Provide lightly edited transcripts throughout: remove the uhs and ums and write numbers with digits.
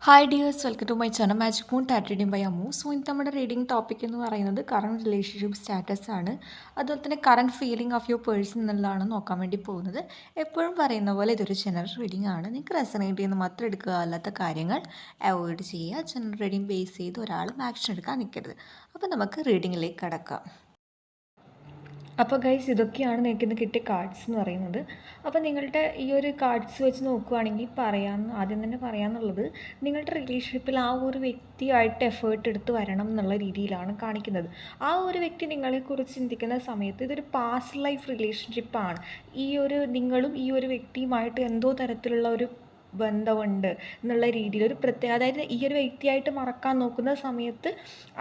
Hi dears, welcome to my channel magic moon ടാറ്റ് reading by Ammu. So ഇന്ന് നമ്മുടെ reading topic എന്ന് പറയുന്നത് കറണ്ട് റിലേഷൻഷിപ്പ് സ്റ്റാറ്റസ് ആണ്. അതുപോലെ തന്നെ current feeling of your person എന്നുള്ളതാണ് നോക്കാൻ വേണ്ടി പോകുന്നത്. എപ്പോഴും പറയുന്ന പോലെ ഇതൊരു ജനറൽ റീഡിംഗ് ആണ്. നിങ്ങൾക്ക് റെസനേറ്റ് ചെയ്യുന്ന മാത്രം എടുക്കുക, അല്ലാത്ത കാര്യങ്ങൾ അവോയ്ഡ് ചെയ്യുക. ജനറൽ റീഡിംഗ് ബേസ് ചെയ്ത് ഒരാളും ആക്ഷൻ എടുക്കാൻ നിൽക്കരുത്. അപ്പോൾ നമുക്ക് റീഡിങ്ങിലേക്ക് കടക്കാം. അപ്പോൾ ഗൈസ്, ഇതൊക്കെയാണ് നിങ്ങൾക്ക് ഇന്ന് കിട്ടിയ കാർഡ്സ് എന്ന് പറയുന്നത്. അപ്പോൾ നിങ്ങളുടെ ഈ ഒരു കാർഡ്സ് വെച്ച് നോക്കുകയാണെങ്കിൽ ആദ്യം തന്നെ പറയാമെന്നുള്ളത്, നിങ്ങളുടെ റിലേഷൻഷിപ്പിൽ ആ ഒരു വ്യക്തിയായിട്ട് എഫേർട്ട് എടുത്ത് വരണം എന്നുള്ള രീതിയിലാണ് കാണിക്കുന്നത്. ആ ഒരു വ്യക്തി നിങ്ങളെക്കുറിച്ച് ചിന്തിക്കുന്ന സമയത്ത് ഇതൊരു പാസ്റ്റ് ലൈഫ് റിലേഷൻഷിപ്പാണ്. നിങ്ങളും ഈ ഒരു വ്യക്തിയുമായിട്ട് എന്തോ തരത്തിലുള്ള ഒരു ബന്ധമുണ്ട് എന്നുള്ള രീതിയിൽ ഒരു അതായത് ഈ ഒരു വ്യക്തിയായിട്ട് മറക്കാൻ നോക്കുന്ന സമയത്ത്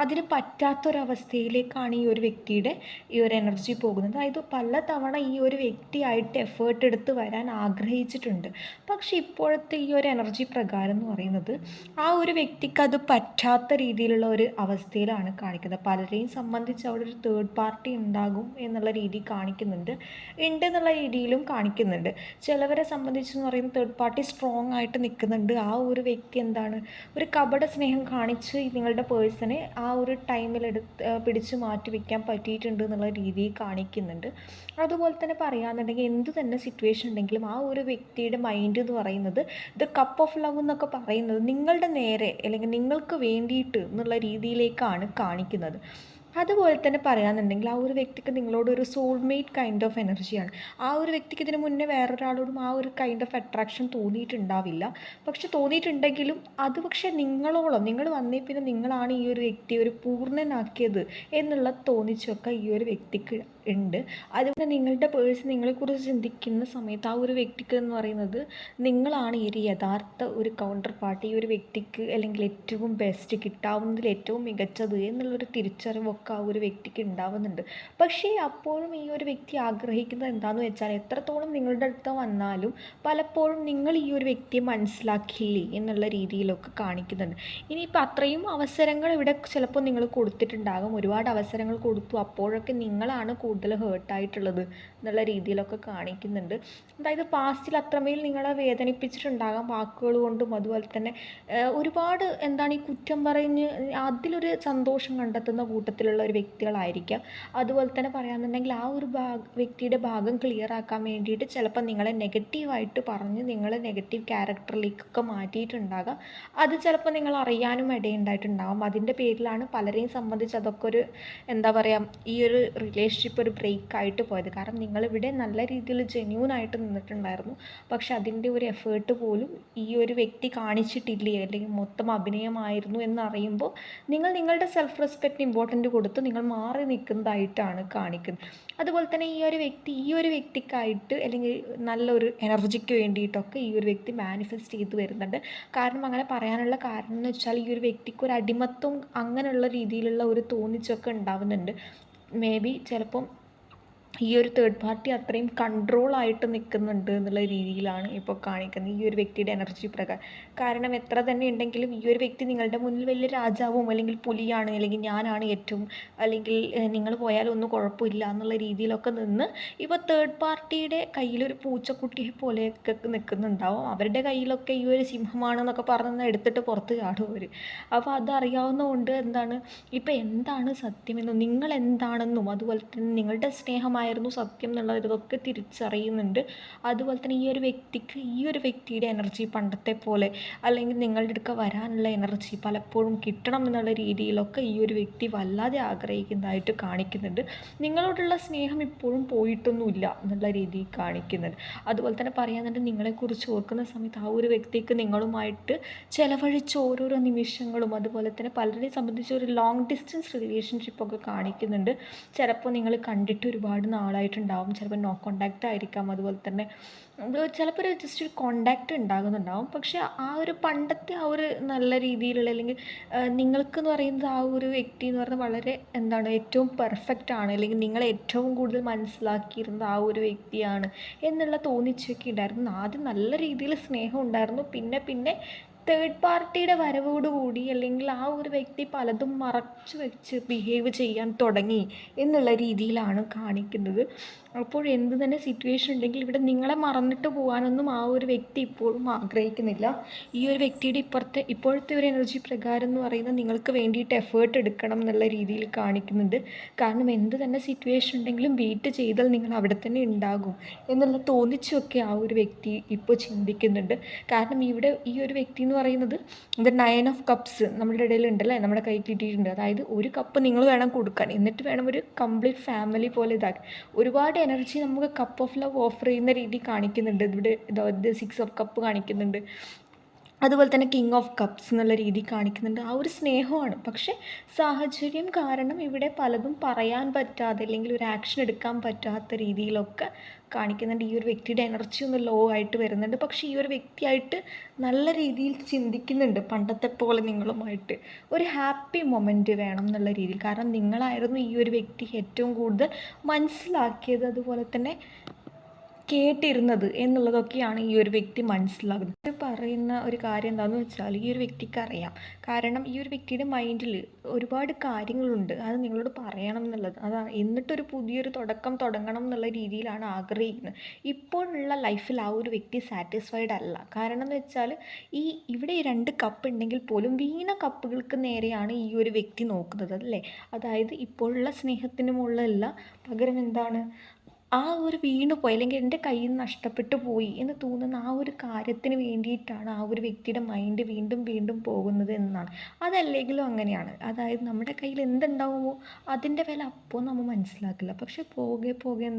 അതിന് പറ്റാത്തൊരവസ്ഥയിലേക്കാണ് ഈ ഒരു വ്യക്തിയുടെ ഈ ഒരു എനർജി പോകുന്നത്. അതായത് പലതവണ ഈ ഒരു വ്യക്തിയായിട്ട് എഫേർട്ട് എടുത്ത് വരാൻ ആഗ്രഹിച്ചിട്ടുണ്ട്. പക്ഷേ ഇപ്പോഴത്തെ ഈ ഒരു എനർജി പ്രകാരം എന്ന് പറയുന്നത് ആ ഒരു വ്യക്തിക്ക് അത് പറ്റാത്ത രീതിയിലുള്ള ഒരു അവസ്ഥയിലാണ് കാണിക്കുന്നത്. പലരെയും സംബന്ധിച്ച് അവിടെ ഒരു തേർഡ് പാർട്ടി ഉണ്ടാകും എന്നുള്ള രീതി കാണിക്കുന്നുണ്ട്, എന്നുള്ള രീതിയിലും കാണിക്കുന്നുണ്ട്. ചിലവരെ സംബന്ധിച്ചെന്ന് പറയുന്നത് തേർഡ് പാർട്ടി സ്ട്രോങ് ആയിട്ട് നിൽക്കുന്നുണ്ട്. ആ ഒരു വ്യക്തി ഒരു കപട സ്നേഹം കാണിച്ച് നിങ്ങളുടെ പേഴ്സണെ ആ ഒരു ടൈമിൽ പിടിച്ച് മാറ്റി വയ്ക്കാൻ പറ്റിയിട്ടുണ്ട് എന്നുള്ള രീതിയിൽ കാണിക്കുന്നുണ്ട്. അതുപോലെ തന്നെ പറയുകയാണെന്നുണ്ടെങ്കിൽ എന്ത് തന്നെ സിറ്റുവേഷൻ ഉണ്ടെങ്കിലും ആ ഒരു വ്യക്തിയുടെ മൈൻഡ് എന്ന് പറയുന്നത് ദ കപ്പ് ഓഫ് ലവ് എന്നൊക്കെ പറയുന്നത് നിങ്ങളുടെ നേരെ അല്ലെങ്കിൽ നിങ്ങൾക്ക് വേണ്ടിയിട്ട് എന്നുള്ള രീതിയിലേക്കാണ് കാണിക്കുന്നത്. അതുപോലെ തന്നെ പറയാമെന്നുണ്ടെങ്കിൽ ആ ഒരു വ്യക്തിക്ക് നിങ്ങളോട് ഒരു സോൾമേറ്റ് കൈൻഡ് ഓഫ് എനർജിയാണ്. ആ ഒരു വ്യക്തിക്ക് ഇതിന് മുന്നേ വേറൊരാളോടും ആ ഒരു കൈൻഡ് ഓഫ് അട്രാക്ഷൻ തോന്നിയിട്ടുണ്ടാവില്ല. പക്ഷെ തോന്നിയിട്ടുണ്ടെങ്കിലും അത് പക്ഷേ നിങ്ങൾ വന്നേ പിന്നെ നിങ്ങളാണ് ഈ ഒരു വ്യക്തിയെ ഒരു പൂർണ്ണനാക്കിയത് എന്നുള്ള തോന്നിച്ചൊക്കെ ഈ ഒരു വ്യക്തിക്ക് ഉണ്ട്. അതുപോലെ നിങ്ങളുടെ പേഴ്സൺ നിങ്ങളെക്കുറിച്ച് ചിന്തിക്കുന്ന സമയത്ത് ആ ഒരു വ്യക്തിക്ക് എന്ന് പറയുന്നത് നിങ്ങളാണ് ഈ ഒരു യഥാർത്ഥ ഒരു കൗണ്ടർ പാർട്ടി, ഈ ഒരു വ്യക്തിക്ക് അല്ലെങ്കിൽ ഏറ്റവും ബെസ്റ്റ് കിട്ടാവുന്നതിൽ ഏറ്റവും മികച്ചത് എന്നുള്ളൊരു തിരിച്ചറിവൊക്കെ ആ ഒരു വ്യക്തിക്ക് ഉണ്ടാവുന്നുണ്ട്. പക്ഷേ അപ്പോഴും ഈ ഒരു വ്യക്തി ആഗ്രഹിക്കുന്നത് എന്താണെന്ന് വെച്ചാൽ എത്രത്തോളം നിങ്ങളുടെ അടുത്ത് വന്നാലും പലപ്പോഴും നിങ്ങൾ ഈ ഒരു വ്യക്തിയെ മനസ്സിലാക്കിയില്ലേ എന്നുള്ള രീതിയിലൊക്കെ കാണിക്കുന്നുണ്ട്. ഇനിയിപ്പോൾ അത്രയും അവസരങ്ങൾ ഇവിടെ ചിലപ്പോൾ നിങ്ങൾ കൊടുത്തിട്ടുണ്ടാകും, ഒരുപാട് അവസരങ്ങൾ കൊടുത്തു, അപ്പോഴൊക്കെ നിങ്ങളാണ് കൂടുതൽ ഹേർട്ടായിട്ടുള്ളത് എന്നുള്ള രീതിയിലൊക്കെ കാണിക്കുന്നുണ്ട്. അതായത് പാസ്റ്റിൽ അത്രമേൽ നിങ്ങളെ വേദനിപ്പിച്ചിട്ടുണ്ടാകാം വാക്കുകൾ കൊണ്ടും. അതുപോലെ തന്നെ ഒരുപാട് ഈ കുറ്റം പറഞ്ഞ് അതിലൊരു സന്തോഷം കണ്ടെത്തുന്ന കൂട്ടത്തിലുള്ള ഒരു വ്യക്തികളായിരിക്കാം. അതുപോലെ തന്നെ പറയാമെന്നുണ്ടെങ്കിൽ ആ ഒരു വ്യക്തിയുടെ ഭാഗം ക്ലിയർ ആക്കാൻ വേണ്ടിയിട്ട് ചിലപ്പോൾ നിങ്ങളെ നെഗറ്റീവായിട്ട് പറഞ്ഞ് നിങ്ങളെ നെഗറ്റീവ് ക്യാരക്ടറിലേക്കൊക്കെ മാറ്റിയിട്ടുണ്ടാകാം. അത് ചിലപ്പോൾ നിങ്ങൾ അറിയാനും ഇടയുണ്ടായിട്ടുണ്ടാകും. അതിൻ്റെ പേരിലാണ് പലരെയും സംബന്ധിച്ച് അതൊക്കെ ഒരു ഈ ഒരു റിലേഷൻഷിപ്പ് ഒരു ബ്രേക്കായിട്ട് പോയത്. കാരണം നിങ്ങളിവിടെ നല്ല രീതിയിൽ ജെന്യൂനായിട്ട് നിന്നിട്ടുണ്ടായിരുന്നു. പക്ഷെ അതിൻ്റെ ഒരു എഫേർട്ട് പോലും ഈ ഒരു വ്യക്തി കാണിച്ചിട്ടില്ലേ, അല്ലെങ്കിൽ മൊത്തം അഭിനയമായിരുന്നു എന്നറിയുമ്പോൾ നിങ്ങളുടെ സെൽഫ് റെസ്പെക്റ്റ് ഇമ്പോർട്ടൻ്റ് കൊടുത്ത് നിങ്ങൾ മാറി നിൽക്കുന്നതായിട്ടാണ് കാണിക്കുന്നത്. അതുപോലെ തന്നെ ഈ ഒരു വ്യക്തിക്കായിട്ട് അല്ലെങ്കിൽ നല്ലൊരു എനർജിക്ക് വേണ്ടിയിട്ടൊക്കെ ഈ ഒരു വ്യക്തി മാനിഫെസ്റ്റ് ചെയ്ത് വരുന്നുണ്ട്. കാരണം അങ്ങനെ പറയാനുള്ള കാരണം എന്ന് വെച്ചാൽ ഈ ഒരു വ്യക്തിക്ക് ഒരു അടിമത്വം അങ്ങനെയുള്ള രീതിയിലുള്ള ഒരു തോന്നിച്ചൊക്കെ ഉണ്ടാവുന്നുണ്ട്. മേ ബി ചിലപ്പം ഈ ഒരു തേർഡ് പാർട്ടി അത്രയും കൺട്രോളായിട്ട് നിൽക്കുന്നുണ്ട് എന്നുള്ള രീതിയിലാണ് ഇപ്പോൾ കാണിക്കുന്നത് ഈ ഒരു വ്യക്തിയുടെ എനർജി പ്രകാരം. കാരണം എത്ര തന്നെ ഉണ്ടെങ്കിലും ഈ ഒരു വ്യക്തി നിങ്ങളുടെ മുന്നിൽ വലിയ രാജാവും അല്ലെങ്കിൽ പുലിയാണ്, അല്ലെങ്കിൽ ഞാനാണ് ഏറ്റവും, അല്ലെങ്കിൽ നിങ്ങൾ പോയാലൊന്നും കുഴപ്പമില്ല എന്നുള്ള രീതിയിലൊക്കെ നിന്ന് ഇപ്പോൾ തേർഡ് പാർട്ടിയുടെ കയ്യിലൊരു പൂച്ചക്കുട്ടിയെ പോലെയൊക്കെ നിൽക്കുന്നുണ്ടാവും. അവരുടെ കയ്യിലൊക്കെ ഈ ഒരു സിംഹമാണെന്നൊക്കെ പറഞ്ഞ് എടുത്തിട്ട് പുറത്ത് ചാടും അവർ. അപ്പോൾ അതറിയാവുന്നതുകൊണ്ട് ഇപ്പോൾ എന്താണ് സത്യമെന്നും നിങ്ങൾ എന്താണെന്നും അതുപോലെ തന്നെ നിങ്ങളുടെ സ്നേഹമായിരുന്നു സത്യം എന്നുള്ളതൊക്കെ തിരിച്ചറിയുന്നുണ്ട്. അതുപോലെ തന്നെ ഈ ഒരു വ്യക്തിയുടെ എനർജി പണ്ടത്തെ പോലെ അല്ലെങ്കിൽ നിങ്ങളുടെ അടുക്ക വരാനുള്ള എനർജി പലപ്പോഴും കിട്ടണം എന്നുള്ള രീതിയിലൊക്കെ ഈ ഒരു വ്യക്തി വല്ലാതെ ആഗ്രഹിക്കുന്നതായിട്ട് കാണിക്കുന്നുണ്ട്. നിങ്ങളോടുള്ള സ്നേഹം ഇപ്പോഴും പോയിട്ടൊന്നുമില്ല എന്നുള്ള രീതിയിൽ കാണിക്കുന്നുണ്ട്. അതുപോലെ തന്നെ പറയാനുണ്ട്, നിങ്ങളെക്കുറിച്ച് ഓർക്കുന്ന സമയത്ത് ആ ഒരു വ്യക്തിക്ക് നിങ്ങളുമായിട്ട് ചിലവഴിച്ച ഓരോരോ നിമിഷങ്ങളും അതുപോലെ തന്നെ പലരെ സംബന്ധിച്ച് ഒരു ലോങ് ഡിസ്റ്റൻസ് റിലേഷൻഷിപ്പൊക്കെ കാണിക്കുന്നുണ്ട്. ചിലപ്പോൾ നിങ്ങൾ കണ്ടിട്ട് ഒരുപാട് നാളായിട്ടുണ്ടാവും, ചിലപ്പോൾ നോ കോണ്ടാക്റ്റ് ആയിരിക്കാം. അതുപോലെ തന്നെ ചിലപ്പോൾ ജസ്റ്റ് ഒരു കോണ്ടാക്റ്റ് ഉണ്ടാകുന്നുണ്ടാവും. പക്ഷേ ആ ഒരു പണ്ടത്തെ ആ ഒരു നല്ല രീതിയിലുള്ള അല്ലെങ്കിൽ നിങ്ങൾക്കെന്ന് പറയുന്നത് ആ ഒരു വ്യക്തി എന്ന് പറയുന്നത് വളരെ ഏറ്റവും പെർഫെക്റ്റ് ആണ്, അല്ലെങ്കിൽ നിങ്ങളെ ഏറ്റവും കൂടുതൽ മനസ്സിലാക്കിയിരുന്നത് ആ ഒരു വ്യക്തിയാണ് എന്നുള്ള തോന്നിച്ചൊക്കെ ഉണ്ടായിരുന്നു. ആദ്യം നല്ല രീതിയിൽ സ്നേഹം ഉണ്ടായിരുന്നു. പിന്നെ തേർഡ് പാർട്ടിയുടെ വരവോടുകൂടി അല്ലെങ്കിൽ ആ ഒരു വ്യക്തി പലതും മറച്ചു വെച്ച് ബിഹേവ് ചെയ്യാൻ തുടങ്ങി എന്നുള്ള രീതിയിലാണ് കാണിക്കുന്നത്. അപ്പോൾ എന്ത് തന്നെ സിറ്റുവേഷൻ ഉണ്ടെങ്കിൽ ഇവിടെ നിങ്ങളെ മറന്നിട്ട് പോകാനൊന്നും ആ ഒരു വ്യക്തി ഇപ്പോഴും ആഗ്രഹിക്കുന്നില്ല. ഈ ഒരു വ്യക്തിയുടെ ഇപ്പോഴത്തെ ഒരു എനർജി പ്രകാരം എന്ന് പറയുന്നത് നിങ്ങൾക്ക് വേണ്ടിയിട്ട് എഫേർട്ട് എടുക്കണം എന്നുള്ള രീതിയിൽ കാണിക്കുന്നുണ്ട്. കാരണം എന്ത് തന്നെ സിറ്റുവേഷൻ ഉണ്ടെങ്കിലും വെയിറ്റ് ചെയ്താൽ നിങ്ങൾ അവിടെ തന്നെ ഉണ്ടാകും എന്നുള്ള തോന്നിച്ചൊക്കെ ആ ഒരു വ്യക്തി ഇപ്പോൾ ചിന്തിക്കുന്നുണ്ട്. കാരണം ഇവിടെ ഈ ഒരു വ്യക്തി എന്ന് പറയുന്നത് ഇത് 9 ഓഫ് കപ്സ് നമ്മുടെ ഇടയിൽ ഉണ്ടല്ലേ, നമ്മുടെ കയ്യിൽ കിട്ടിയിട്ടുണ്ട്. അതായത് ഒരു കപ്പ് നിങ്ങൾ വേണം കൊടുക്കാൻ, എന്നിട്ട് വേണം ഒരു കംപ്ലീറ്റ് ഫാമിലി പോലെ ഇതാക്കി ഒരുപാട് എനർജി നമുക്ക് കപ്പ് ഓഫ് ലവ് ഓഫർ ചെയ്യുന്ന രീതി കാണിക്കുന്നുണ്ട്. ഇവിടെ 6 ഓഫ് കപ്പ് കാണിക്കുന്നുണ്ട്, അതുപോലെ തന്നെ കിങ് ഓഫ് കപ്സ് എന്നുള്ള രീതി കാണിക്കുന്നുണ്ട്. ആ ഒരു സ്നേഹമാണ്. പക്ഷേ സാഹചര്യം കാരണം ഇവിടെ പലതും പറയാൻ പറ്റാതെ അല്ലെങ്കിൽ ഒരു ആക്ഷൻ എടുക്കാൻ പറ്റാത്ത രീതിയിലൊക്കെ കാണിക്കുന്നുണ്ട്. ഈ ഒരു വ്യക്തിയുടെ എനർജി ഒന്ന് ലോ ആയിട്ട് വരുന്നുണ്ട്. പക്ഷേ ഈ ഒരു വ്യക്തിയായിട്ട് നല്ല രീതിയിൽ ചിന്തിക്കുന്നുണ്ട്. പണ്ടത്തെ പോലെ നിങ്ങളുമായിട്ട് ഒരു ഹാപ്പി മൊമെൻറ്റ് വേണം എന്നുള്ള രീതിയിൽ. കാരണം നിങ്ങളായിരുന്നു ഈ ഒരു വ്യക്തി ഏറ്റവും കൂടുതൽ മനസ്സിലാക്കിയത്, അതുപോലെ തന്നെ കേട്ടിരുന്നത് എന്നുള്ളതൊക്കെയാണ് ഈ ഒരു വ്യക്തി മനസ്സിലാകുന്നത്. പറയുന്ന ഒരു കാര്യം എന്താണെന്ന് വെച്ചാൽ ഈ ഒരു വ്യക്തിക്ക് അറിയാം. കാരണം ഈ ഒരു വ്യക്തിയുടെ മൈൻഡിൽ ഒരുപാട് കാര്യങ്ങളുണ്ട്, അത് നിങ്ങളോട് പറയണം എന്നുള്ളത്. അതാണ് എന്നിട്ടൊരു പുതിയൊരു തുടക്കം തുടങ്ങണം എന്നുള്ള രീതിയിലാണ് ആഗ്രഹിക്കുന്നത്. ഇപ്പോഴുള്ള ലൈഫിൽ ആ ഒരു വ്യക്തി സാറ്റിസ്ഫൈഡ് അല്ല. കാരണം എന്ന് വെച്ചാൽ ഇവിടെ ഈ 2 കപ്പ് ഉണ്ടെങ്കിൽ പോലും വീണ കപ്പുകൾക്ക് നേരെയാണ് ഈ ഒരു വ്യക്തി നോക്കുന്നത് അല്ലേ. അതായത് ഇപ്പോഴുള്ള സ്നേഹത്തിന് മുകളിലല്ല, പകരം എന്താണ് ആ ഒരു വീണു പോയി അല്ലെങ്കിൽ എൻ്റെ കയ്യിൽ നിന്ന് നഷ്ടപ്പെട്ടു പോയി എന്ന് തോന്നുന്ന ആ ഒരു കാര്യത്തിന് വേണ്ടിയിട്ടാണ് ആ ഒരു വ്യക്തിയുടെ മൈൻഡ് വീണ്ടും വീണ്ടും പോകുന്നത് എന്നാണ്. അതല്ലെങ്കിലും അങ്ങനെയാണ്. അതായത് നമ്മുടെ കയ്യിൽ എന്തുണ്ടാവുമോ അതിൻ്റെ വില അപ്പോൾ നമ്മൾ മനസ്സിലാക്കില്ല. പക്ഷെ പോകെ പോകെ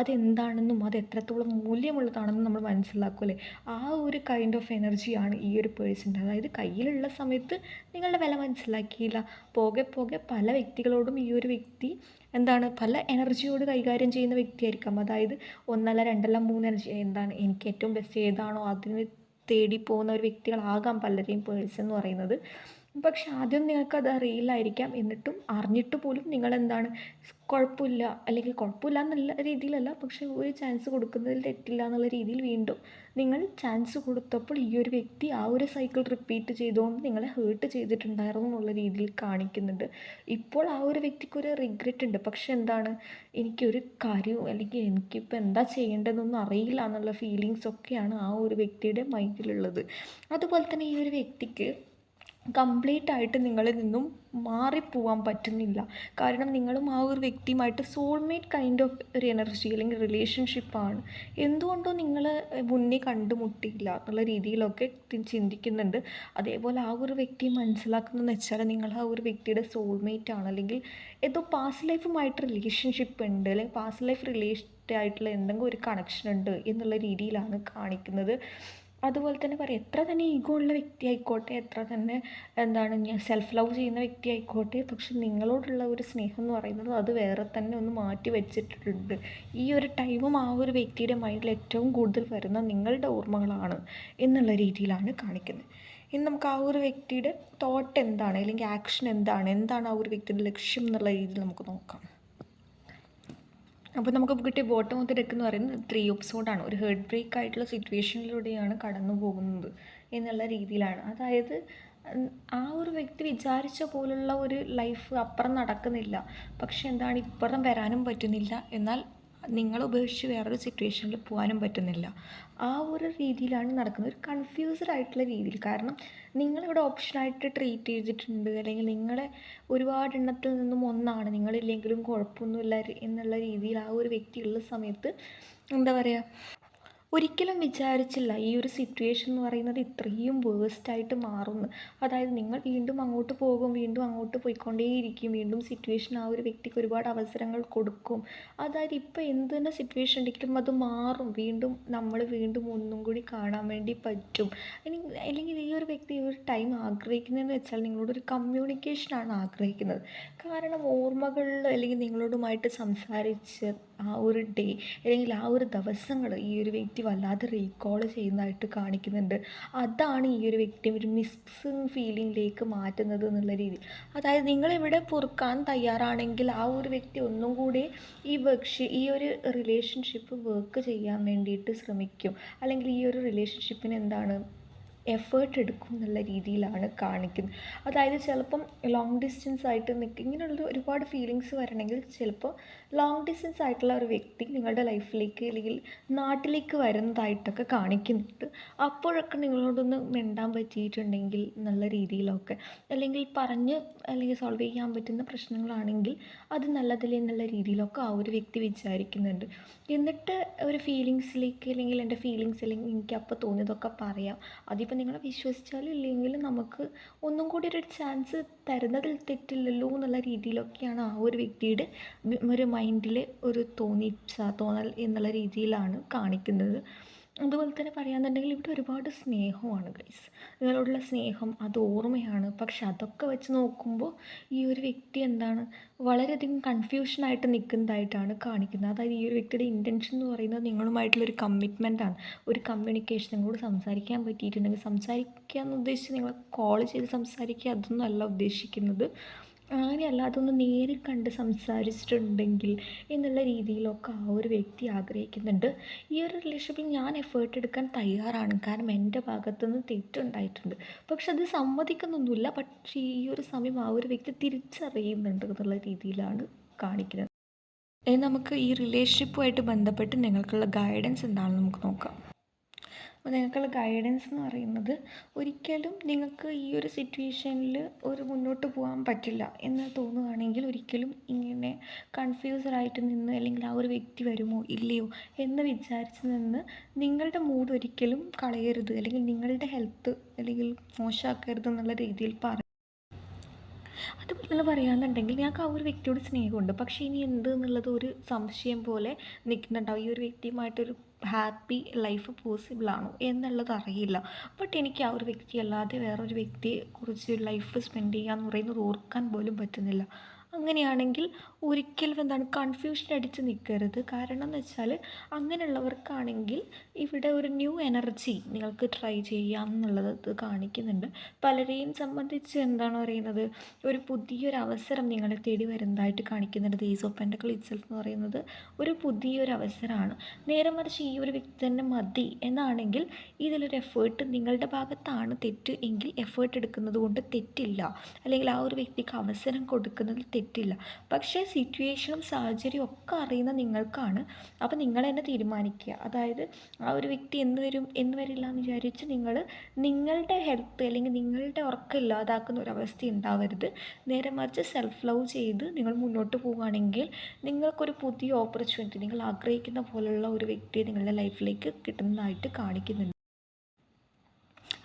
അതെന്താണെന്നും അത് എത്രത്തോളം മൂല്യമുള്ളതാണെന്നും നമ്മൾ മനസ്സിലാക്കുമല്ലേ. ആ ഒരു കൈൻഡ് ഓഫ് എനർജിയാണ് ഈ ഒരു പേഴ്സൻ്റെ. അതായത് കയ്യിലുള്ള സമയത്ത് നിങ്ങളുടെ വില മനസ്സിലാക്കിയില്ല. പോകെ പോകെ പല വ്യക്തികളോടും ഈ ഒരു വ്യക്തി പല എനർജിയോട് കൈകാര്യം ചെയ്യുന്ന വ്യക്തിയായിരിക്കാം. അതായത് 1 അല്ല 2 അല്ല 3 എനർജി എനിക്ക് ഏറ്റവും ബെസ്റ്റ് ഏതാണോ അതിന് തേടി പോകുന്ന ഒരു വ്യക്തികളാകാം പലരെയും പേഴ്സൺ എന്ന് പറയുന്നത്. പക്ഷെ ആദ്യം നിങ്ങൾക്കത് അറിയില്ലായിരിക്കാം. എന്നിട്ടും അറിഞ്ഞിട്ട് പോലും കുഴപ്പമില്ല, അല്ലെങ്കിൽ കുഴപ്പമില്ല എന്നുള്ള രീതിയിലല്ല, പക്ഷെ ഒരു ചാൻസ് കൊടുക്കുന്നതിൽ തെറ്റില്ല എന്നുള്ള രീതിയിൽ വീണ്ടും നിങ്ങൾ ചാൻസ് കൊടുത്തപ്പോൾ ഈ ഒരു വ്യക്തി ആ ഒരു സൈക്കിൾ റിപ്പീറ്റ് ചെയ്തുകൊണ്ട് നിങ്ങളെ ഹേർട്ട് ചെയ്തിട്ടുണ്ടായിരുന്നു എന്നുള്ള രീതിയിൽ കാണിക്കുന്നുണ്ട്. ഇപ്പോൾ ആ ഒരു വ്യക്തിക്കൊരു റിഗ്രറ്റ് ഉണ്ട്. പക്ഷെ എനിക്കൊരു കാര്യവും അല്ലെങ്കിൽ എനിക്കിപ്പോൾ എന്താ ചെയ്യേണ്ടതെന്നൊന്നും അറിയില്ല എന്നുള്ള ഫീലിങ്സ് ഒക്കെയാണ് ആ ഒരു വ്യക്തിയുടെ മൈൻഡിലുള്ളത്. അതുപോലെ തന്നെ ഈ ഒരു വ്യക്തിക്ക് കംപ്ലീറ്റ് ആയിട്ട് നിങ്ങളിൽ നിന്നും മാറിപ്പോവാൻ പറ്റുന്നില്ല. കാരണം നിങ്ങളും ആ ഒരു വ്യക്തിയുമായിട്ട് സോൾമേറ്റ് കൈൻഡ് ഓഫ് ഒരു എനർജി അല്ലെങ്കിൽ റിലേഷൻഷിപ്പാണ്. എന്തുകൊണ്ടോ നിങ്ങൾ മുന്നേ കണ്ടുമുട്ടിയില്ല എന്നുള്ള രീതിയിലൊക്കെ ചിന്തിക്കുന്നുണ്ട്. അതേപോലെ ആ ഒരു വ്യക്തി മനസ്സിലാക്കുന്നതെന്ന് വെച്ചാൽ നിങ്ങൾ ആ ഒരു വ്യക്തിയുടെ സോൾമേറ്റ് ആണ്, അല്ലെങ്കിൽ ഏതോ പാസ്റ്റ് ലൈഫുമായിട്ട് റിലേഷൻഷിപ്പ് ഉണ്ട്, അല്ലെങ്കിൽ പാസ്റ്റ് ലൈഫ് റിലേറ്റഡ് ആയിട്ടുള്ള എന്തെങ്കിലും ഒരു കണക്ഷൻ ഉണ്ട് എന്നുള്ള രീതിയിലാണ് കാണിക്കുന്നത്. അതുപോലെ തന്നെ പറയാം, എത്ര തന്നെ ഈഗോ ഉള്ള വ്യക്തി ആയിക്കോട്ടെ, എത്ര തന്നെ ഞാൻ സെൽഫ് ലവ് ചെയ്യുന്ന വ്യക്തി ആയിക്കോട്ടെ, പക്ഷെ നിങ്ങളോടുള്ള ഒരു സ്നേഹം എന്ന് പറയുന്നത് അത് വേറെ തന്നെ ഒന്ന് മാറ്റി വെച്ചിട്ടുണ്ട്. ഈ ഒരു ടൈമും ആ ഒരു വ്യക്തിയുടെ മൈൻഡിൽ ഏറ്റവും കൂടുതൽ വരുന്ന നിങ്ങളുടെ ഓർമ്മകളാണ് എന്നുള്ള രീതിയിലാണ് കാണിക്കുന്നത്. ഇനി നമുക്ക് ആ ഒരു വ്യക്തിയുടെ തോട്ട് എന്താണ്, അല്ലെങ്കിൽ ആക്ഷൻ എന്താണ് ആ ഒരു വ്യക്തിയുടെ ലക്ഷ്യം എന്നുള്ള രീതിയിൽ നമുക്ക് നോക്കാം. അപ്പോൾ നമുക്ക് കിട്ടിയ ബോട്ടം ഓഫ് ദി ഡെക്ക് എന്ന് പറയുന്നത് 3 എപ്പിസോഡാണ്. ഒരു ഹേർട്ട് ബ്രേക്ക് ആയിട്ടുള്ള സിറ്റുവേഷനിലൂടെയാണ് കടന്നു പോകുന്നത് എന്നുള്ള രീതിയിലാണ്. അതായത് ആ ഒരു വ്യക്തി വിചാരിച്ച പോലുള്ള ഒരു ലൈഫ് അപ്പുറം നടക്കുന്നില്ല. പക്ഷെ ഇപ്പുറം വരാനും പറ്റുന്നില്ല, എന്നാൽ നിങ്ങളെ ഉപേക്ഷിച്ച് വേറൊരു സിറ്റുവേഷനിൽ പോകാനും പറ്റുന്നില്ല. ആ ഒരു രീതിയിലാണ് നടക്കുന്നത്, ഒരു കൺഫ്യൂസ്ഡ് ആയിട്ടുള്ള രീതിയിൽ. കാരണം നിങ്ങളിവിടെ ഓപ്ഷനായിട്ട് ട്രീറ്റ് ചെയ്തിട്ടുണ്ട്, അല്ലെങ്കിൽ നിങ്ങളെ ഒരുപാട് എണ്ണത്തിൽ നിന്നും ഒന്നാണ്, നിങ്ങളില്ലെങ്കിലും കുഴപ്പമൊന്നുമില്ല എന്നുള്ള രീതിയിൽ ആ ഒരു വ്യക്തി ഉള്ള സമയത്ത് ഒരിക്കലും വിചാരിച്ചില്ല ഈ ഒരു സിറ്റുവേഷൻ എന്ന് പറയുന്നത് ഇത്രയും വേഴ്സ്റ്റായിട്ട് മാറുമെന്ന്. അതായത് നിങ്ങൾ വീണ്ടും അങ്ങോട്ട് പോകും, വീണ്ടും അങ്ങോട്ട് പോയിക്കൊണ്ടേയിരിക്കും, വീണ്ടും സിറ്റുവേഷൻ ആ ഒരു വ്യക്തിക്ക് ഒരുപാട് അവസരങ്ങൾ കൊടുക്കും. അതായത് ഇപ്പോൾ എന്ത് തന്നെ സിറ്റുവേഷൻ ഉണ്ടെങ്കിലും അത് മാറും, നമ്മൾ വീണ്ടും ഒന്നും കൂടി കാണാൻ വേണ്ടി പറ്റും. അല്ലെങ്കിൽ ഈ ഒരു വ്യക്തി ഈ ഒരു ടൈം ആഗ്രഹിക്കുന്നതെന്ന് വെച്ചാൽ നിങ്ങളോടൊരു കമ്മ്യൂണിക്കേഷനാണ് ആഗ്രഹിക്കുന്നത്. കാരണം ഓർമ്മകളിൽ അല്ലെങ്കിൽ നിങ്ങളോടുമായിട്ട് സംസാരിച്ച് ആ ഒരു ഡേ അല്ലെങ്കിൽ ആ ഒരു ദിവസങ്ങൾ ഈ ഒരു വ്യക്തി വല്ലാതെ റീകോൾ ചെയ്യുന്നതായിട്ട് കാണിക്കുന്നുണ്ട്. അതാണ് ഈ ഒരു വ്യക്തി ഒരു മിസ്സിങ് ഫീലിങ്ങിലേക്ക് മാറ്റുന്നത് എന്നുള്ള രീതി. അതായത് നിങ്ങളിവിടെ പൊറുക്കാൻ തയ്യാറാണെങ്കിൽ ആ ഒരു വ്യക്തി ഒന്നും കൂടി ഈ ഒരു റിലേഷൻഷിപ്പ് വർക്ക് ചെയ്യാൻ വേണ്ടിയിട്ട് ശ്രമിക്കും, അല്ലെങ്കിൽ ഈ ഒരു റിലേഷൻഷിപ്പിന് എഫേർട്ട് എടുക്കും എന്നുള്ള രീതിയിലാണ് കാണിക്കുന്നത്. അതായത് ചിലപ്പം ലോങ് ഡിസ്റ്റൻസ് ആയിട്ട് നിൽക്കുക ഇങ്ങനെയുള്ള ഒരുപാട് ഫീലിങ്സ് വരണമെങ്കിൽ ചിലപ്പോൾ ലോങ് ഡിസ്റ്റൻസ് ആയിട്ടുള്ള ഒരു വ്യക്തി നിങ്ങളുടെ ലൈഫിലേക്ക് അല്ലെങ്കിൽ നാട്ടിലേക്ക് വരുന്നതായിട്ടൊക്കെ കാണിക്കുന്നുണ്ട്. അപ്പോഴൊക്കെ നിങ്ങളോടൊന്ന് മിണ്ടാൻ പറ്റിയിട്ടുണ്ടെങ്കിൽ നല്ല രീതിയിലൊക്കെ അല്ലെങ്കിൽ പറഞ്ഞ് അല്ലെങ്കിൽ സോൾവ് ചെയ്യാൻ പറ്റുന്ന പ്രശ്നങ്ങളാണെങ്കിൽ അത് നല്ലതല്ലേ എന്നുള്ള രീതിയിലൊക്കെ ആ ഒരു വ്യക്തി വിചാരിക്കുന്നുണ്ട്. എന്നിട്ട് ഒരു ഫീലിങ്സിലേക്ക് അല്ലെങ്കിൽ എൻ്റെ ഫീലിങ്സ് അല്ലെങ്കിൽ എനിക്ക് അപ്പോൾ തോന്നിയതൊക്കെ പറയാം. അതിപ്പോൾ നിങ്ങളെ വിശ്വസിച്ചാലും ഇല്ലെങ്കിലും നമുക്ക് ഒന്നും കൂടി ഒരു ചാൻസ് തരുന്നതിൽ തെറ്റില്ലല്ലോ എന്നുള്ള രീതിയിലൊക്കെയാണ് ആ ഒരു വ്യക്തിയുടെ ഒരു മൈൻഡിൽ ഒരു തോന്നൽ എന്നുള്ള രീതിയിലാണ് കാണിക്കുന്നത്. അതുപോലെ തന്നെ പറയാന്നുണ്ടെങ്കിൽ ഇവിടെ ഒരുപാട് സ്നേഹമാണ് ഗൈസ്. നിങ്ങളോടുള്ള സ്നേഹം അത് ഓർമ്മയാണ്. പക്ഷെ അതൊക്കെ വെച്ച് നോക്കുമ്പോൾ ഈ ഒരു വ്യക്തി എന്താണ് വളരെയധികം കൺഫ്യൂഷനായിട്ട് നിൽക്കുന്നതായിട്ടാണ് കാണിക്കുന്നത്. അതായത് ഈ ഒരു വ്യക്തിയുടെ ഇൻറ്റൻഷൻ എന്ന് പറയുന്നത് നിങ്ങളുമായിട്ടുള്ളൊരു കമ്മിറ്റ്മെൻറ്റാണ്. ഒരു കമ്മ്യൂണിക്കേഷൻ, നിങ്ങളോട് സംസാരിക്കാൻ പറ്റിയിട്ടുണ്ടെങ്കിൽ സംസാരിക്കുക എന്ന് ഉദ്ദേശിച്ച് നിങ്ങൾ കോൾ ചെയ്ത് സംസാരിക്കുക അതൊന്നും അല്ല ഉദ്ദേശിക്കുന്നത്. അങ്ങനെയല്ല, അതൊന്ന് നേരിൽ കണ്ട് സംസാരിച്ചിട്ടുണ്ടെങ്കിൽ എന്നുള്ള രീതിയിലൊക്കെ ആ ഒരു വ്യക്തി ആഗ്രഹിക്കുന്നുണ്ട്. ഈ ഒരു റിലേഷൻഷിപ്പിൽ ഞാൻ എഫേർട്ട് എടുക്കാൻ തയ്യാറാണ്, കാരണം എൻ്റെ ഭാഗത്തുനിന്ന് തെറ്റുണ്ടായിട്ടുണ്ട്. പക്ഷെ അത് സമ്മതിക്കുന്നൊന്നുമില്ല. പക്ഷേ ഈ ഒരു സമയം ആ ഒരു വ്യക്തി തിരിച്ചറിയുന്നുണ്ട് എന്നുള്ള രീതിയിലാണ് കാണിക്കുന്നത്. നമുക്ക് ഈ റിലേഷൻഷിപ്പുമായിട്ട് ബന്ധപ്പെട്ട് നിങ്ങൾക്കുള്ള ഗൈഡൻസ് എന്താണെന്ന് നമുക്ക് നോക്കാം. അപ്പോൾ നിങ്ങൾക്കുള്ള ഗൈഡൻസ് എന്ന് പറയുന്നത്, ഒരിക്കലും നിങ്ങൾക്ക് ഈ ഒരു സിറ്റുവേഷനിൽ ഒരു മുന്നോട്ട് പോകാൻ പറ്റില്ല എന്ന് തോന്നുകയാണെങ്കിൽ ഒരിക്കലും ഇങ്ങനെ കൺഫ്യൂസ്ഡായിട്ട് നിന്ന് അല്ലെങ്കിൽ ആ ഒരു വ്യക്തി വരുമോ ഇല്ലയോ എന്ന് വിചാരിച്ച് നിന്ന് നിങ്ങളുടെ മൂഡ് ഒരിക്കലും കളയരുത്, അല്ലെങ്കിൽ നിങ്ങളുടെ ഹെൽത്ത് അല്ലെങ്കിൽ മോശമാക്കരുത് എന്നുള്ള രീതിയിൽ അതുപോലെ തന്നെ പറയുകയാണെന്നുണ്ടെങ്കിൽ ഞങ്ങൾക്ക് ആ ഒരു വ്യക്തിയോട് സ്നേഹമുണ്ട്, പക്ഷേ ഇനി എന്ത് എന്നുള്ളത് ഒരു സംശയം പോലെ നിൽക്കുന്നുണ്ടാവും. ഈ ഒരു വ്യക്തിയുമായിട്ടൊരു ഹാപ്പി ലൈഫ് പോസിബിളാണോ എന്നുള്ളത് അറിയില്ല. ബട്ട് എനിക്ക് ആ ഒരു വ്യക്തി അല്ലാതെ വേറൊരു വ്യക്തിയെ കുറിച്ച് ലൈഫ് സ്പെൻഡ് ചെയ്യുക എന്ന് പറയുന്നത് ഓർക്കാൻ പോലും പറ്റുന്നില്ല. അങ്ങനെയാണെങ്കിൽ ഒരിക്കലും എന്താണ് കൺഫ്യൂഷൻ അടിച്ച് നിൽക്കരുത്. കാരണം എന്ന് വെച്ചാൽ അങ്ങനെയുള്ളവർക്കാണെങ്കിൽ ഇവിടെ ഒരു ന്യൂ എനർജി നിങ്ങൾക്ക് ട്രൈ ചെയ്യാം എന്നുള്ളത് കാണിക്കുന്നുണ്ട്. പലരെയും സംബന്ധിച്ച് എന്താണ് പറയുന്നത്, ഒരു പുതിയൊരു അവസരം നിങ്ങളെ തേടി വരുന്നതായിട്ട് കാണിക്കുന്നുണ്ട്. The ace of pentacle itself എന്ന് പറയുന്നത് ഒരു പുതിയൊരു അവസരമാണ്. നേരെ മറിച്ച് ഈ ഒരു വ്യക്തി തന്നെ മതി എന്നാണെങ്കിൽ ഇതിലൊരു എഫേർട്ട് നിങ്ങളുടെ ഭാഗത്താണ് തെറ്റ് എങ്കിൽ എഫേർട്ട് എടുക്കുന്നത് കൊണ്ട് തെറ്റില്ല, അല്ലെങ്കിൽ ആ ഒരു വ്യക്തിക്ക് അവസരം കൊടുക്കുന്നതിൽ തെറ്റില്ല. പക്ഷേ സിറ്റുവേഷനും സാഹചര്യവും ഒക്കെ അറിയുന്ന നിങ്ങൾക്കാണ്. അപ്പോൾ നിങ്ങൾ തന്നെ തീരുമാനിക്കുക. അതായത് ആ ഒരു വ്യക്തി എന്ന് വരും എന്ന് വരില്ല എന്ന് വിചാരിച്ച് നിങ്ങളുടെ ഹെൽത്ത് അല്ലെങ്കിൽ നിങ്ങളുടെ ഉറക്കം ഇല്ലാതാക്കുന്ന ഒരവസ്ഥ ഉണ്ടാവരുത്. നേരെ മറിച്ച് സെൽഫ് ലവ് ചെയ്ത് നിങ്ങൾ മുന്നോട്ട് പോവുകയാണെങ്കിൽ നിങ്ങൾക്കൊരു പുതിയ ഓപ്പർച്യൂണിറ്റി, നിങ്ങൾ ആഗ്രഹിക്കുന്ന പോലുള്ള ഒരു വ്യക്തിയെ നിങ്ങളുടെ ലൈഫിലേക്ക് കിട്ടുന്നതായിട്ട് കാണിക്കുന്നുണ്ട്.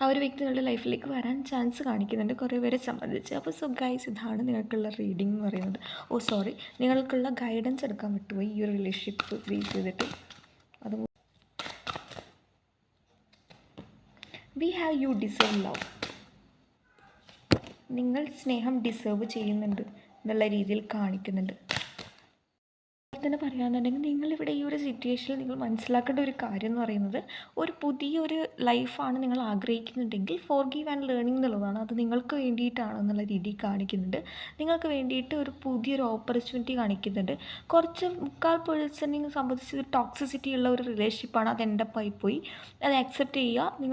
ആ ഒരു വ്യക്തി നിങ്ങളുടെ ലൈഫിലേക്ക് വരാൻ ചാൻസ് കാണിക്കുന്നുണ്ട് കുറേ പേരെ സംബന്ധിച്ച്. അപ്പോൾ സോ ഗൈസ്, ഇതാണ് നിങ്ങൾക്കുള്ള റീഡിംഗ് എന്ന് പറയുന്നത്. നിങ്ങൾക്കുള്ള ഗൈഡൻസ് എടുക്കാൻ പറ്റുമോ ഈ ഒരു റിലേഷൻഷിപ്പ് ബേസ് ചെയ്തിട്ട്. അത് we have you deserve love. നിങ്ങൾ സ്നേഹം ഡിസേർവ് ചെയ്യുന്നുണ്ട് എന്നുള്ള രീതിയിൽ കാണിക്കുന്നുണ്ട്. തന്നെ പറയുകയാണെന്നുണ്ടെങ്കിൽ നിങ്ങളിവിടെ ഈ ഒരു സിറ്റുവേഷനിൽ നിങ്ങൾ മനസ്സിലാക്കേണ്ട ഒരു കാര്യം എന്ന് പറയുന്നത്, ഒരു പുതിയൊരു ലൈഫാണ് നിങ്ങൾ ആഗ്രഹിക്കുന്നുണ്ടെങ്കിൽ ഫോർഗീവ് ആൻഡ് ലേണിംഗ് എന്നുള്ളതാണ്. അത് നിങ്ങൾക്ക് വേണ്ടിയിട്ടാണ് എന്നുള്ള രീതിയിൽ കാണിക്കുന്നുണ്ട്. നിങ്ങൾക്ക് വേണ്ടിയിട്ട് ഒരു പുതിയൊരു ഓപ്പർച്യൂണിറ്റി കാണിക്കുന്നുണ്ട്. കുറച്ച് 3/4% സംബന്ധിച്ച് ടോക്സിസിറ്റി ഉള്ള ഒരു റിലേഷൻഷിപ്പാണ്. അത് എൻഡപ്പായി അത് ആക്സെപ്റ്റ് ചെയ്യുക.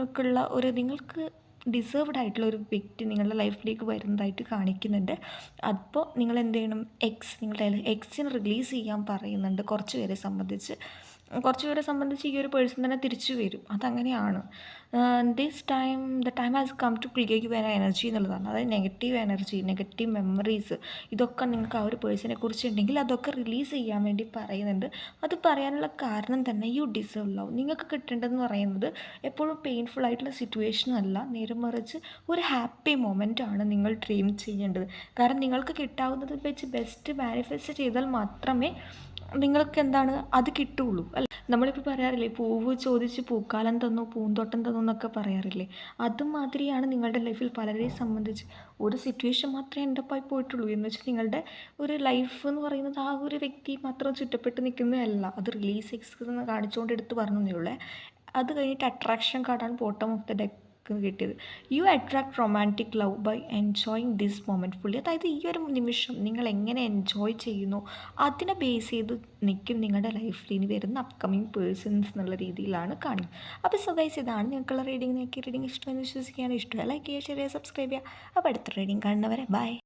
നിങ്ങൾക്ക് ഡിസേർവ്ഡ് ആയിട്ടുള്ള ഒരു വ്യക്തി നിങ്ങളുടെ ലൈഫിലേക്ക് വരുന്നതായിട്ട് കാണിക്കുന്നുണ്ട്. അപ്പോൾ നിങ്ങൾ എന്ത് ചെയ്യണം, നിങ്ങളുടെ എക്സിനെ റിലീസ് ചെയ്യാൻ പറയുന്നുണ്ട്. കുറച്ച് പേരെ സംബന്ധിച്ച് ഈ ഒരു പേഴ്സൺ തന്നെ തിരിച്ചു വരും. അതങ്ങനെയാണ്. The time has come to clear your energy എന്നുള്ളതാണ്. അതായത് നെഗറ്റീവ് എനർജി, നെഗറ്റീവ് മെമ്മറീസ് ഇതൊക്കെ നിങ്ങൾക്ക് ആ ഒരു പേഴ്സണെ കുറിച്ച് ഉണ്ടെങ്കിൽ അതൊക്കെ റിലീസ് ചെയ്യാൻ വേണ്ടി പറയുന്നുണ്ട്. അത് പറയാനുള്ള കാരണം തന്നെ യു ഡിസേർവ് ലവ്. നിങ്ങൾക്ക് കിട്ടേണ്ടതെന്ന് പറയുന്നത് എപ്പോഴും പെയിൻഫുൾ ആയിട്ടുള്ള സിറ്റുവേഷൻ അല്ല, നേരെ മറിച്ച് ഒരു ഹാപ്പി മൊമെൻ്റ് ആണ് നിങ്ങൾ ഡ്രീം ചെയ്യേണ്ടത്. കാരണം നിങ്ങൾക്ക് കിട്ടാവുന്നത് വെച്ച് ബെസ്റ്റ് മാനിഫെസ്റ്റ് ചെയ്താൽ മാത്രമേ നിങ്ങൾക്ക് എന്താണ് അത് കിട്ടുകയുള്ളൂ. അല്ല, നമ്മളിപ്പോൾ പറയാറില്ലേ, പൂവ് ചോദിച്ച് പൂക്കാലം തന്നു, പൂന്തോട്ടം തന്നു എന്നൊക്കെ പറയാറില്ലേ. അതുമാതിരിയാണ് നിങ്ങളുടെ ലൈഫിൽ പലരെയും സംബന്ധിച്ച് ഒരു സിറ്റുവേഷൻ മാത്രമേ എൻഡപ്പായി പോയിട്ടുള്ളൂ. എന്ന് വെച്ചാൽ നിങ്ങളുടെ ഒരു ലൈഫ് എന്ന് പറയുന്നത് ആ ഒരു വ്യക്തി മാത്രം ചുറ്റപ്പെട്ട് നിൽക്കുന്നതല്ല. അത് റിലീസ് എക്സ് എന്ന് കാണിച്ചുകൊണ്ട് എടുത്ത് പറഞ്ഞതേ ഉള്ളൂ. അത് കഴിഞ്ഞിട്ട് അട്രാക്ഷൻ കാർഡാണ് ബോട്ടം ഓഫ് ദ ഡെക്ക് നിങ്ങൾക്ക് കിട്ടിയത്. You attract romantic love by enjoying this moment fully. അതായത് ഈ ഒരു നിമിഷം നിങ്ങൾ എങ്ങനെ എൻജോയ് ചെയ്യുന്നു അതിനെ ബേസ് ചെയ്ത് നിൽക്കും നിങ്ങളുടെ ലൈഫിൽ ഇനി വരുന്ന അപ്കമിങ് പേഴ്സൺസ് എന്നുള്ള രീതിയിലാണ് കാണുന്നത്. അപ്പോൾ സോ ഗൈസ്, ഇതാണ് നിങ്ങൾക്കുള്ള റീഡിംഗ്. നിങ്ങൾക്ക് റീഡിംഗ് ഇഷ്ടമെന്ന് വിശ്വസിക്കുകയാണ്. ഇഷ്ടമായി ലൈക്ക് ചെയ്യുക, ഷെയർ ചെയ്യുക, സബ്സ്ക്രൈബ് ചെയ്യുക. അപ്പോൾ അടുത്ത റീഡിംഗ് കാണുന്നവരെ ബൈ.